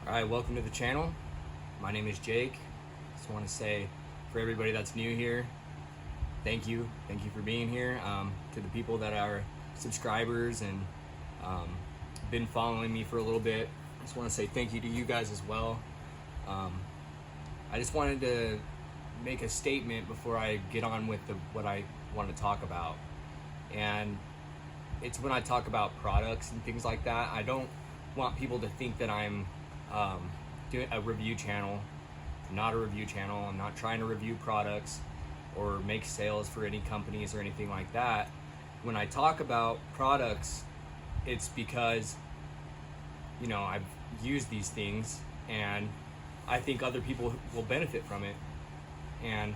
Alright, welcome to the channel. My name is Jake. Just want to say, for everybody that's new here, thank you for being here. To the people that are subscribers and been following me for a little bit, I just want to say thank you to you guys as well. I just wanted to make a statement before I get on with what I want to talk about, and it's when I talk about products and things like that. I don't want people to think that I'm doing a review channel. I'm not a review channel. I'm not trying to review products or make sales for any companies or anything like that. When I talk about products, it's because, you know, I've used these things and I think other people will benefit from it. And,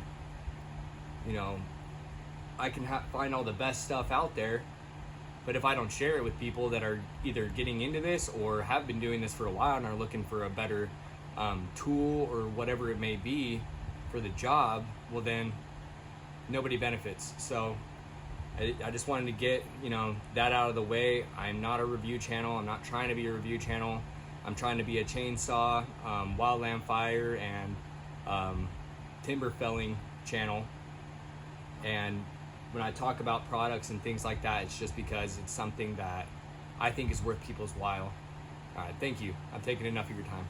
you know, I can find all the best stuff out there, but if I don't share it with people that are either getting into this or have been doing this for a while and are looking for a better tool or whatever it may be for the job, well then nobody benefits. So I just wanted to get, you know, that out of the way. I'm not a review channel. I'm not trying to be a review channel. I'm trying to be a chainsaw, wildland fire, and timber felling channel. And when I talk about products and things like that, it's just because it's something that I think is worth people's while. All right, thank you. I've taken enough of your time.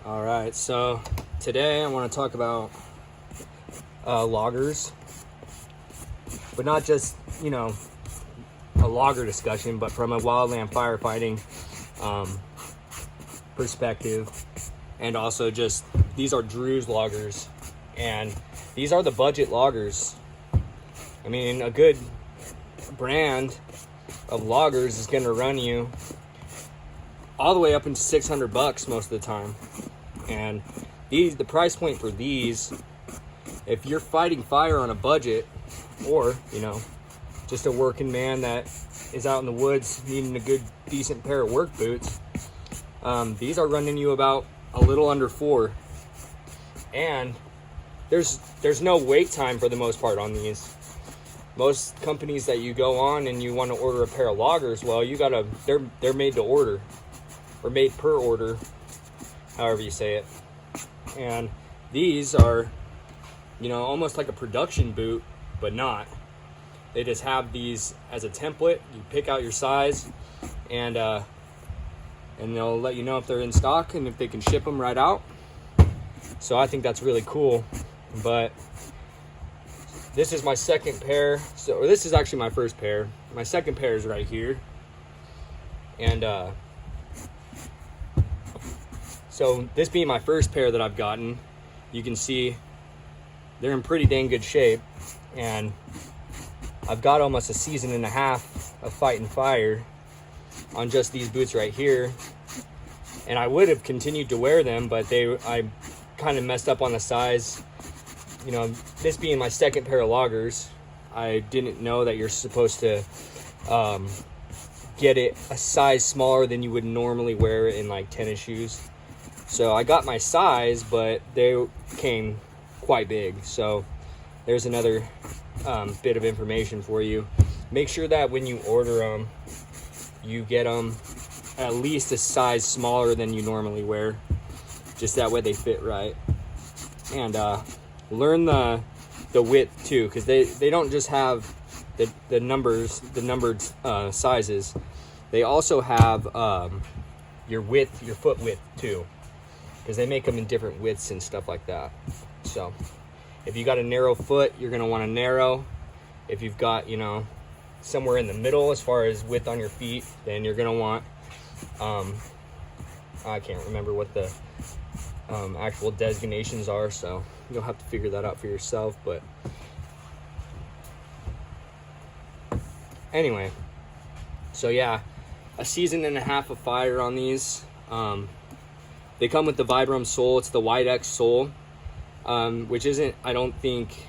All right, so today I want to talk about loggers, but not just, you know, a logger discussion, but from a wildland firefighting perspective. And also just, these are Drew's loggers, and these are the budget loggers. I mean, a good brand of loggers is gonna run you all the way up into $600 most of the time. And the price point for these, if you're fighting fire on a budget, or, you know, just a working man that is out in the woods needing a good, decent pair of work boots, these are running you about a little under $4. And there's no wait time for the most part on these. Most companies that you go on and you want to order a pair of loggers, well, they're made to order, or made per order, however you say it. And these are, you know, almost like a production boot, but not. They just have these as a template. You pick out your size, and they'll let you know if they're in stock and if they can ship them right out. So I think that's really cool. But this is my second pair. So this is actually my first pair. My second pair is right here. And so this being my first pair that I've gotten, you can see they're in pretty dang good shape. And I've got almost a season and a half of fighting fire on just these boots right here. And I would have continued to wear them, but I kind of messed up on the size. You know, this being my second pair of loggers, I didn't know that you're supposed to get it a size smaller than you would normally wear it in like tennis shoes. So I got my size, but they came quite big. So there's another bit of information for you. Make sure that when you order them, you get them at least a size smaller than you normally wear. Just that way they fit right. And learn the width too, because they don't just have the numbered sizes. They also have your width, your foot width too, because they make them in different widths and stuff like that. So if you got a narrow foot, you're gonna want a narrow. If you've got, you know, somewhere in the middle as far as width on your feet, then you're gonna want I can't remember what the actual designations are, so you'll have to figure that out for yourself. But anyway, so yeah, a season and a half of fire on these. They come with the Vibram sole. It's the White X sole, which isn't, I don't think,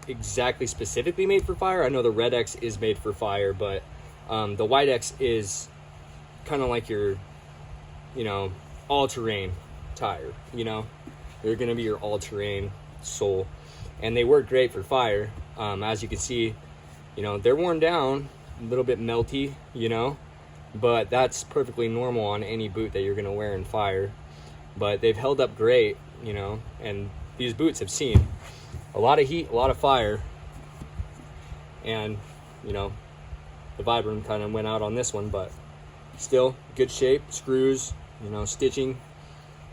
exactly specifically made for fire. I know the Red X is made for fire, but the White X is kind of like your, you know, all-terrain tire. You know, they're gonna be your all-terrain sole, and they work great for fire. As you can see, you know, they're worn down, a little bit melty, you know, but that's perfectly normal on any boot that you're going to wear in fire. But they've held up great, you know, and these boots have seen a lot of heat, a lot of fire, and, you know, the vibram kind of went out on this one, but still good shape. Screws, you know, stitching,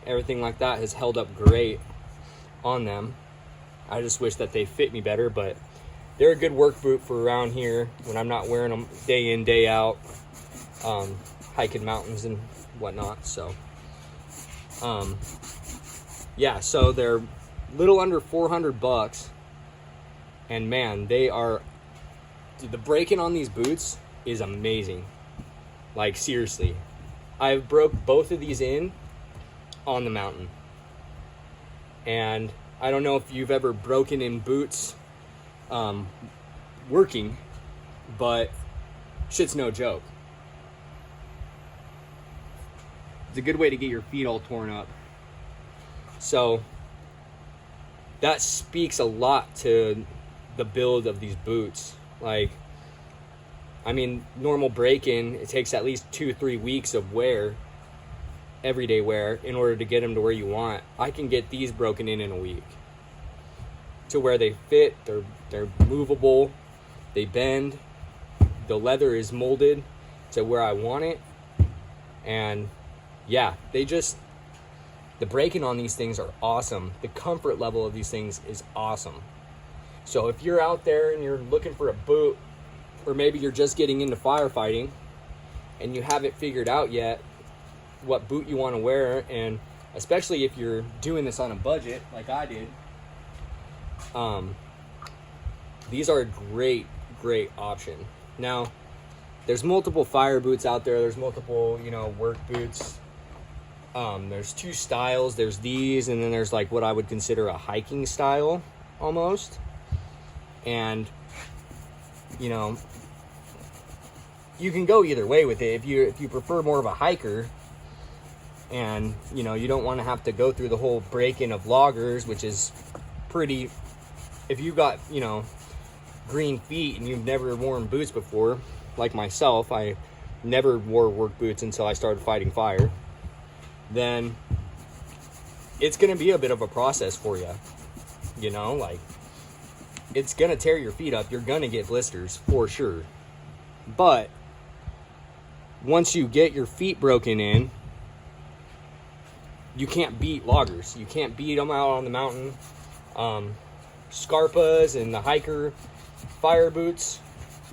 everything like that has held up great on them. I just wish that they fit me better, but they're a good work boot for around here when I'm not wearing them day in, day out, hiking mountains and whatnot. So yeah, so they're little under $400, and man, they are, dude, the break-in on these boots is amazing. Like, seriously, I broke both of these in on the mountain, and I don't know if you've ever broken in boots working, but shit's no joke. It's a good way to get your feet all torn up. So that speaks a lot to the build of these boots. Like, I mean, normal break-in, it takes at least 2-3 weeks of wear, everyday wear, in order to get them to where you want. I can get these broken in a week to where they fit. They're movable, they bend, the leather is molded to where I want it, and yeah, the break-in on these things are awesome. The comfort level of these things is awesome. So if you're out there and you're looking for a boot, or maybe you're just getting into firefighting and you haven't figured out yet what boot you want to wear, and especially if you're doing this on a budget like I did, these are a great option. Now, there's multiple fire boots out there. There's multiple, you know, work boots. There's two styles. There's these, and then there's like what I would consider a hiking style almost. And, you know, you can go either way with it. If you prefer more of a hiker, and, you know, you don't want to have to go through the whole break-in of loggers, which is pretty, if you got, you know, green feet and you've never worn boots before, like myself, I never wore work boots until I started fighting fire, then it's going to be a bit of a process for you. You know, like, it's going to tear your feet up. You're going to get blisters for sure. But once you get your feet broken in, you can't beat loggers. You can't beat them out on the mountain. Scarpas and the hiker fire boots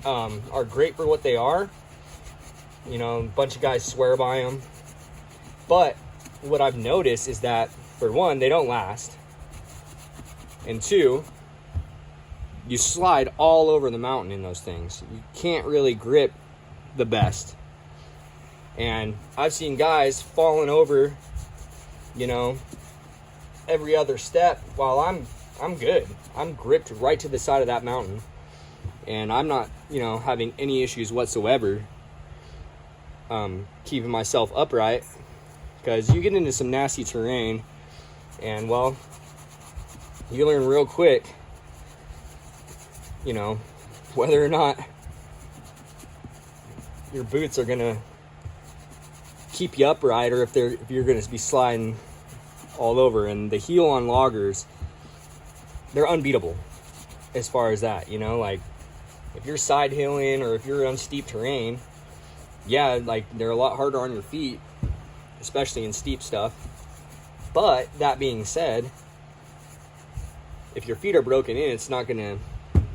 are great for what they are. You know, a bunch of guys swear by them. But what I've noticed is that, for one, they don't last. And two, you slide all over the mountain in those things. You can't really grip the best. And I've seen guys falling over, you know, every other step, while I'm good. I'm gripped right to the side of that mountain, and I'm not, you know, having any issues whatsoever keeping myself upright, because you get into some nasty terrain, and, well, you learn real quick, you know, whether or not your boots are gonna keep you upright, or if you're gonna be sliding all over. And the heel on loggers, they're unbeatable as far as that, you know, like, if you're side hilling or if you're on steep terrain, yeah, like, they're a lot harder on your feet, especially in steep stuff. But that being said, if your feet are broken in, it's not gonna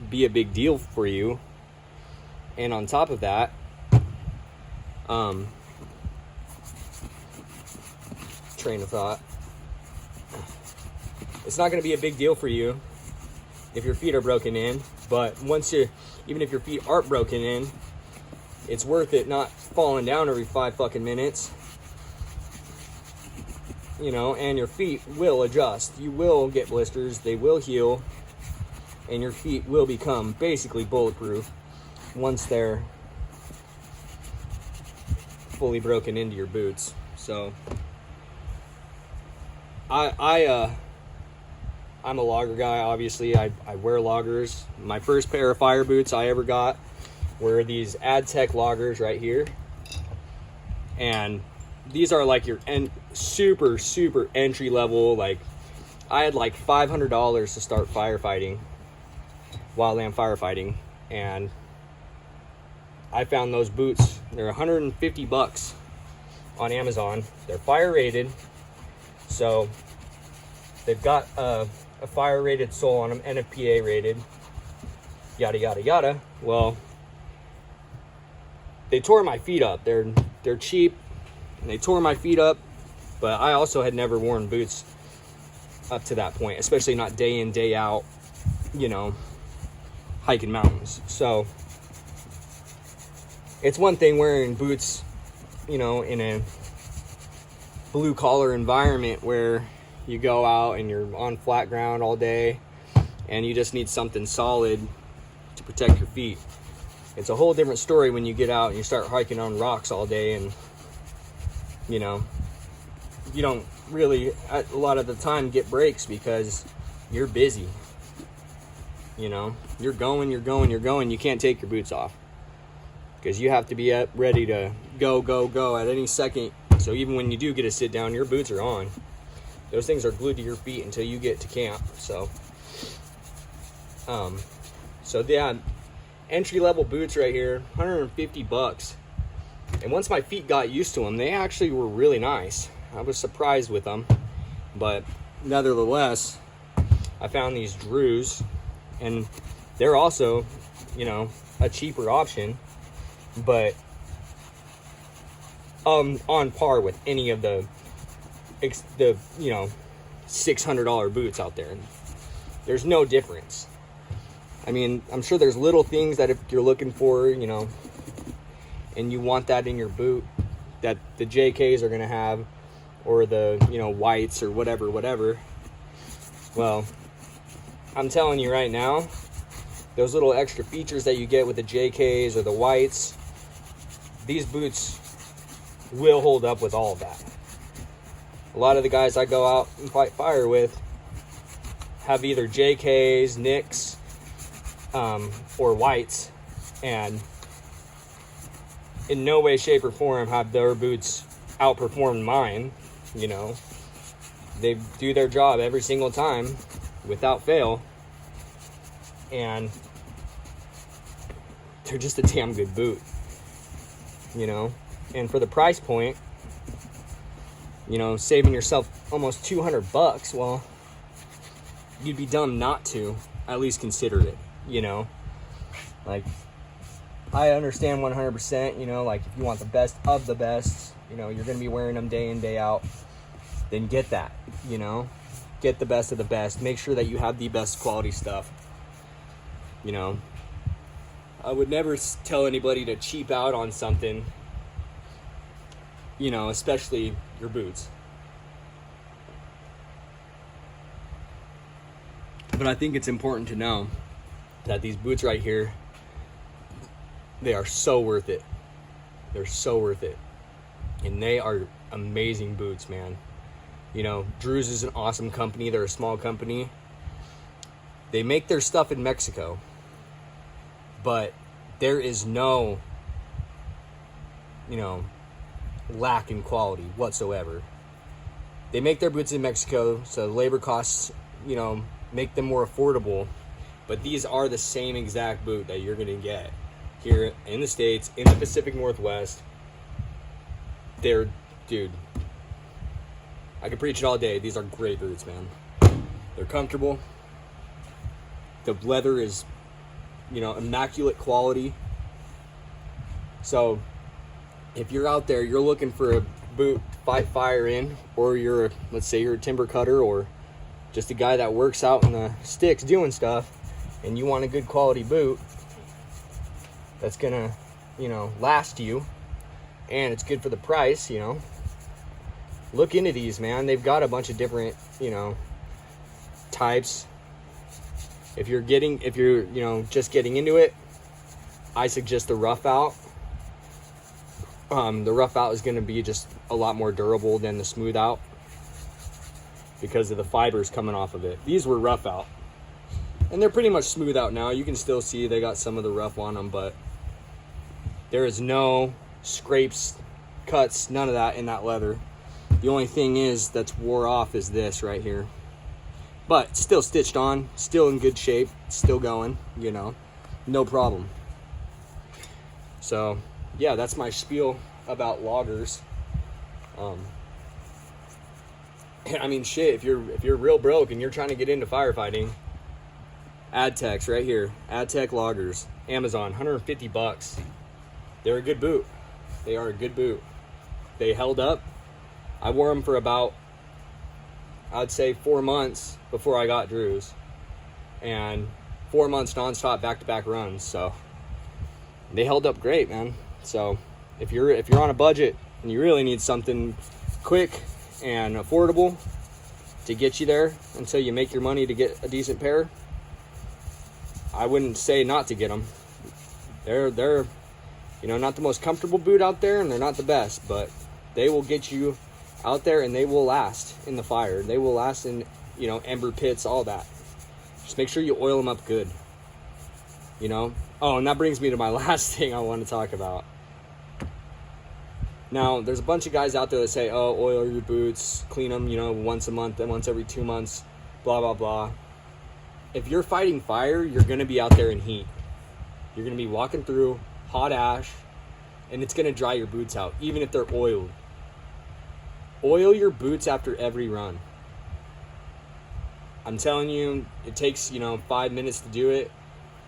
be a big deal for you. And on top of that, train of thought, it's not going to be a big deal for you if your feet are broken in. But even if your feet aren't broken in, it's worth it not falling down every 5 fucking minutes, you know. And your feet will adjust. You will get blisters, they will heal, and your feet will become basically bulletproof once they're fully broken into your boots. So I'm a logger guy, obviously. I wear loggers. My first pair of fire boots I ever got were these AdTech loggers right here. And these are like your super entry level. Like, I had like $500 to start firefighting, wildland firefighting, and I found those boots. They're 150 bucks on Amazon. They're fire rated, so they've got a fire rated sole on them, NFPA rated, yada yada yada. Well, they tore my feet up. They're cheap, and they tore my feet up, but I also had never worn boots up to that point, especially not day in, day out, you know, hiking mountains. So it's one thing wearing boots, you know, in a blue collar environment where you go out and you're on flat ground all day and you just need something solid to protect your feet. It's a whole different story when you get out and you start hiking on rocks all day, and you know, you don't really a lot of the time get breaks because you're busy. You know, you're going, you can't take your boots off because you have to be ready to go at any second. So even when you do get to sit down, your boots are on. Those things are glued to your feet until you get to camp. So yeah, entry level boots right here, 150 bucks. And once my feet got used to them, they actually were really nice. I was surprised with them, but nevertheless, I found these Drews, and they're also, you know, a cheaper option, but on par with any of the you know, $600 boots out there. There's no difference. I mean, I'm sure there's little things that if you're looking for, you know, and you want that in your boot, that the JKs are going to have, or the, you know, whites or whatever. Well, I'm telling you right now, those little extra features that you get with the JKs or the whites, these boots will hold up with all of that. A lot of the guys I go out and fight fire with have either JKs, Nicks, or whites, and in no way, shape, or form have their boots outperformed mine. You know, they do their job every single time without fail, and they're just a damn good boot, you know. And for the price point, you know, saving yourself almost 200 bucks, well, you'd be dumb not to at least consider it, you know. Like, I understand 100%, you know, like if you want the best of the best, you know, you're going to be wearing them day in, day out, then get that, you know, get the best of the best. Make sure that you have the best quality stuff, you know. I would never tell anybody to cheap out on something, you know, especially your boots. But I think it's important to know that these boots right here, they are so worth it. They're so worth it. And they are amazing boots, man. You know, Drews is an awesome company. They're a small company. They make their stuff in Mexico, but there is no, you know, lack in quality whatsoever. They make their boots in Mexico, so the labor costs, you know, make them more affordable. But these are the same exact boot that you're going to get here in the States, in the Pacific Northwest. They're, dude, I could preach it all day. These are great boots, man. They're comfortable. The leather is, you know, immaculate quality. So if you're out there, you're looking for a boot to fight fire in, or you're, let's say you're a timber cutter, or just a guy that works out in the sticks doing stuff, and you want a good quality boot that's gonna, you know, last you, and it's good for the price, you know, look into these, man. They've got a bunch of different, you know, types. If you're, you know, just getting into it, I suggest the rough out. The rough out is going to be just a lot more durable than the smooth out because of the fibers coming off of it. These were rough out, and they're pretty much smooth out now. You can still see they got some of the rough on them, but there is no scrapes cuts, none of that in that leather. The only thing is that's wore off is this right here. But still stitched on, still in good shape, still going, you know, no problem. So yeah, that's my spiel about loggers. I mean, shit, if you're real broke and you're trying to get into firefighting, AdTech's right here, AdTech loggers, Amazon, 150 bucks. They're a good boot. They are a good boot. They held up. I wore them for about, I'd say 4 months before I got Drew's, and 4 months nonstop back-to-back runs. So they held up great, man. So if you're on a budget and you really need something quick and affordable to get you there until you make your money to get a decent pair, I wouldn't say not to get them. They're you know, not the most comfortable boot out there, and they're not the best, but they will get you out there, and they will last in the fire. They will last in, you know, ember pits, all that. Just make sure you oil them up good, you know. Oh, and that brings me to my last thing I want to talk about. Now, there's a bunch of guys out there that say, oh, oil your boots, clean them, you know, once a month and once every 2 months, blah, blah, blah. If you're fighting fire, you're going to be out there in heat. You're going to be walking through hot ash, and it's going to dry your boots out, even if they're oiled. Oil your boots after every run. I'm telling you, it takes, you know, 5 minutes to do it,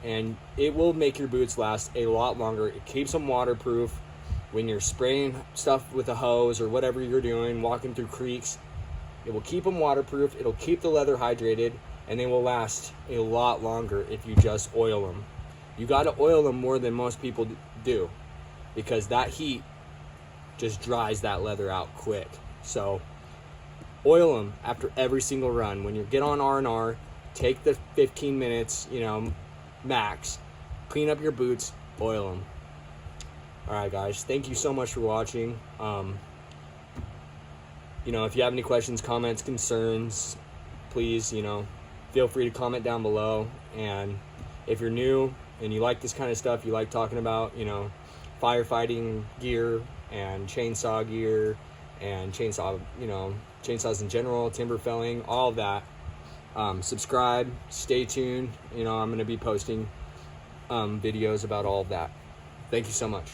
and it will make your boots last a lot longer. It keeps them waterproof. When you're spraying stuff with a hose or whatever you're doing, walking through creeks, it will keep them waterproof. It'll keep the leather hydrated, and they will last a lot longer if you just oil them. You got to oil them more than most people do, because that heat just dries that leather out quick. So oil them after every single run. When you get on R&R, take the 15 minutes, you know, max, clean up your boots, oil them. All right, guys, thank you so much for watching. You know, if you have any questions, comments, concerns, please, you know, feel free to comment down below. And if you're new and you like this kind of stuff, you like talking about, you know, firefighting gear and chainsaw gear and chainsaw, you know, chainsaws in general, timber felling, all of that, subscribe, stay tuned. You know, I'm going to be posting videos about all of that. Thank you so much.